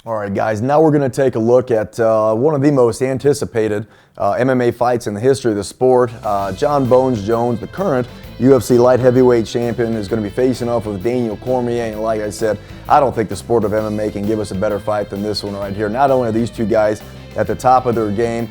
All right, guys, now we're going to take a look at one of the most anticipated MMA fights in the history of the sport. Jon Bones Jones, the current UFC light heavyweight champion, is going to be facing off with Daniel Cormier. And like I said, I don't think the sport of MMA can give us a better fight than this one right here. Not only are these two guys at the top of their game,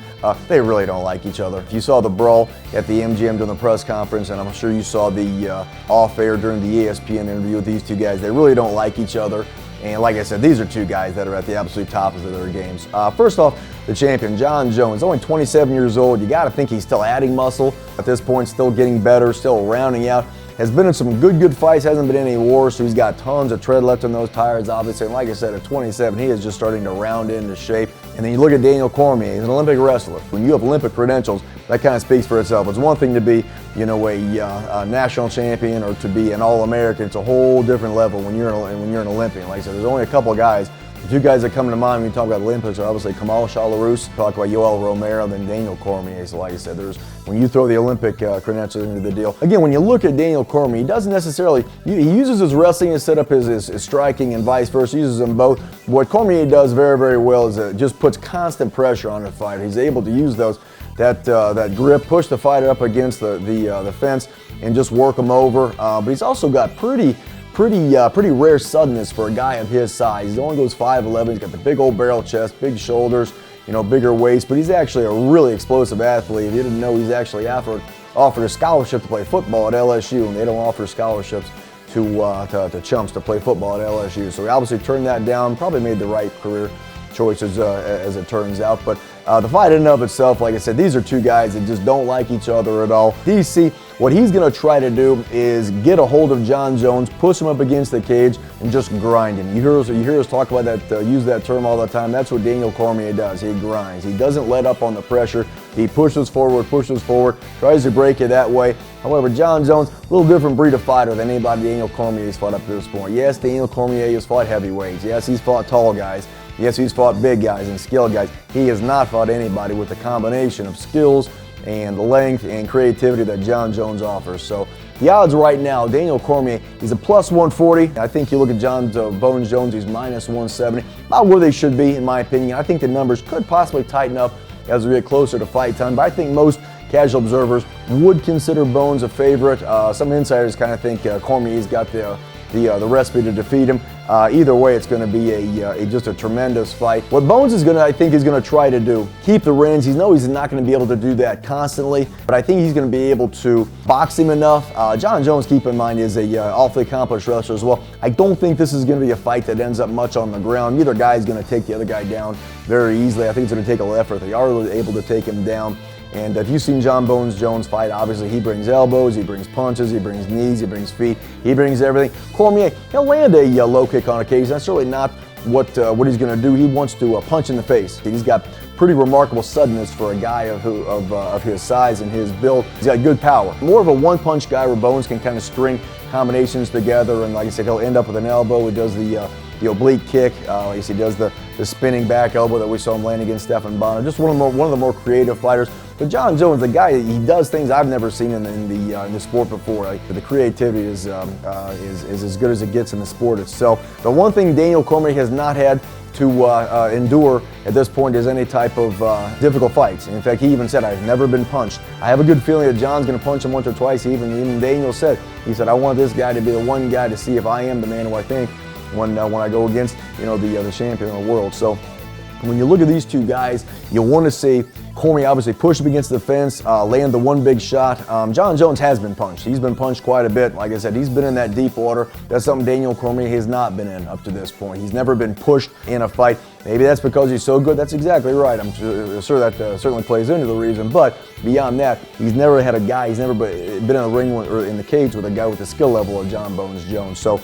they really don't like each other. If you saw the brawl at the MGM during the press conference, and I'm sure you saw the off-air during the ESPN interview with these two guys, they really don't like each other. And like I said, these are two guys that are at the absolute top of their games. First off, the champion, Jon Jones, only 27 years old. You got to think he's still adding muscle at this point, still getting better, still rounding out. Has been in some good fights, hasn't been in any wars, so he's got tons of tread left in those tires, obviously. And like I said, at 27, he is just starting to round into shape. And then you look at Daniel Cormier, he's an Olympic wrestler. When you have Olympic credentials, that kind of speaks for itself. It's one thing to be, a national champion or to be an All-American. It's a whole different level when you're an Olympian. Like I said, there's only a couple of guys. The two guys that come to mind when you talk about Olympics are obviously Kamal Shalarus, talk about Yoel Romero, and then Daniel Cormier. So like I said, when you throw the Olympic credentials into the deal. Again, when you look at Daniel Cormier, he doesn't necessarily, he uses his wrestling to set up his striking and vice versa. He uses them both. What Cormier does very, very well is it just puts constant pressure on the fighter. He's able to use that grip, push the fighter up against the fence, and just work him over. But he's also got pretty rare suddenness for a guy of his size. He only goes 5'11". He's got the big old barrel chest, big shoulders, bigger waist, but he's actually a really explosive athlete. If you didn't know, he's actually offered a scholarship to play football at LSU, and they don't offer scholarships to chumps to play football at LSU. So he obviously turned that down, probably made the right career choices as it turns out. But the fight in and of itself, like I said, these are two guys that just don't like each other at all. DC, what he's going to try to do is get a hold of Jon Jones, push him up against the cage, and just grind him. You hear us talk about that, use that term all the time. That's what Daniel Cormier does. He grinds. He doesn't let up on the pressure. He pushes forward, tries to break it that way. However, Jon Jones, a little different breed of fighter than anybody Daniel Cormier has fought up to this point. Yes, Daniel Cormier has fought heavyweights. Yes, he's fought tall guys. Yes, he's fought big guys and skilled guys. He has not fought anybody with the combination of skills and length and creativity that Jon Jones offers. So the odds right now, Daniel Cormier, he's a plus 140. I think you look at Jon Bones Jones, he's minus 170. About where they should be, in my opinion. I think the numbers could possibly tighten up as we get closer to fight time, but I think most casual observers would consider Bones a favorite. Some insiders kind of think Cormier's got the recipe to defeat him. Either way, it's going to be just a tremendous fight. What Bones is going to try to do, keep the reins. He's not going to be able to do that constantly, but I think he's going to be able to box him enough. Jon Jones, keep in mind, is a awfully accomplished wrestler as well. I don't think this is going to be a fight that ends up much on the ground. Neither guy is going to take the other guy down very easily. I think it's going to take a little effort. They are able to take him down. And if you've seen Jon Bones Jones fight, obviously he brings elbows, he brings punches, he brings knees, he brings feet, he brings everything. Cormier, he'll land a low kick on occasion. That's really not what he's going to do. He wants to punch in the face. He's got pretty remarkable suddenness for a guy of his size and his build. He's got good power. More of a one-punch guy where Bones can kind of string combinations together, and like I said, he'll end up with an elbow. He does the oblique kick. Like I said, he does the spinning back elbow that we saw him land against Stephan Bonner. Just one of the more creative fighters. But Jon Jones, the guy, he does things I've never seen in the sport before. Like, the creativity is as good as it gets in the sport itself. The one thing Daniel Cormier has not had to endure at this point is any type of difficult fights. In fact, he even said, "I've never been punched. I have a good feeling that Jon's going to punch him once or twice." Even Daniel said, I want this guy to be the one guy to see if I am the man who I think when I go against the champion of the world. So when you look at these two guys, you want to see Cormier obviously push up against the fence, land the one big shot. Jon Jones has been punched. He's been punched quite a bit. Like I said, he's been in that deep water. That's something Daniel Cormier has not been in up to this point. He's never been pushed in a fight. Maybe that's because he's so good. That's exactly right. I'm sure that certainly plays into the reason. But beyond that, he's never had a guy, he's never been in a ring or in the cage with a guy with the skill level of Jon Bones Jones. So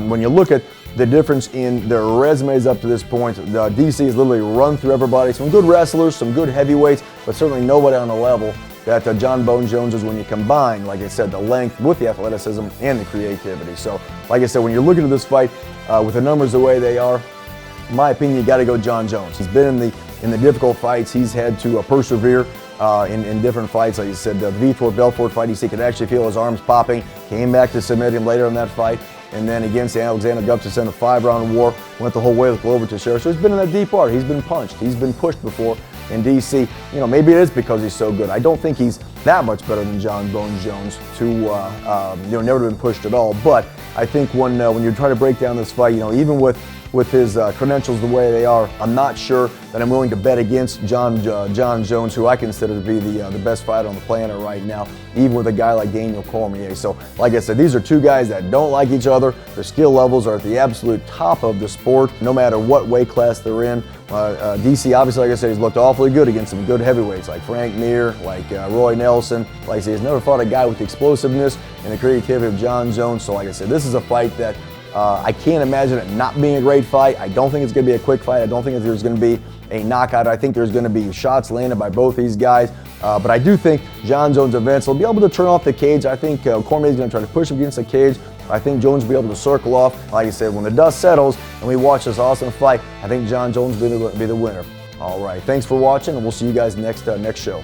when you look at the difference in their resumes up to this point, DC has literally run through everybody. Some good wrestlers, some good heavyweights, but certainly nobody on the level that Jon Bones Jones is when you combine, like I said, the length with the athleticism and the creativity. So, like I said, when you're looking at this fight with the numbers the way they are, in my opinion, you got to go Jon Jones. He's been in the difficult fights. He's had to persevere in different fights. Like you said, the Vitor Belfort fight, he could actually feel his arms popping. Came back to submit him later in that fight. and then against Alexander Gustafsson, a 5-round war, went the whole way with Glover Teixeira. So he's been in that deep water. He's been punched. He's been pushed before in DC. You know, maybe it is because he's so good. I don't think he's that much better than John Bones Jones, never been pushed at all. But I think when you try to break down this fight, even with his credentials the way they are, I'm not sure that I'm willing to bet against John Jones, who I consider to be the best fighter on the planet right now, even with a guy like Daniel Cormier. So, like I said, these are two guys that don't like each other. Their skill levels are at the absolute top of the sport, no matter what weight class they're in. DC, obviously, like I said, he's looked awfully good against some good heavyweights like Frank Mir, like Roy Nelson. Like I said, he's never fought a guy with the explosiveness and the creativity of John Jones. So, like I said, this is a fight that I can't imagine it not being a great fight. I don't think it's going to be a quick fight. I don't think there's going to be a knockout. I think there's going to be shots landed by both these guys. But I do think John Jones eventually will be able to turn off the cage. I think Cormier is going to try to push him against the cage. I think Jones will be able to circle off. Like I said, when the dust settles and we watch this awesome fight, I think John Jones will be the winner. All right, thanks for watching, and we'll see you guys next show.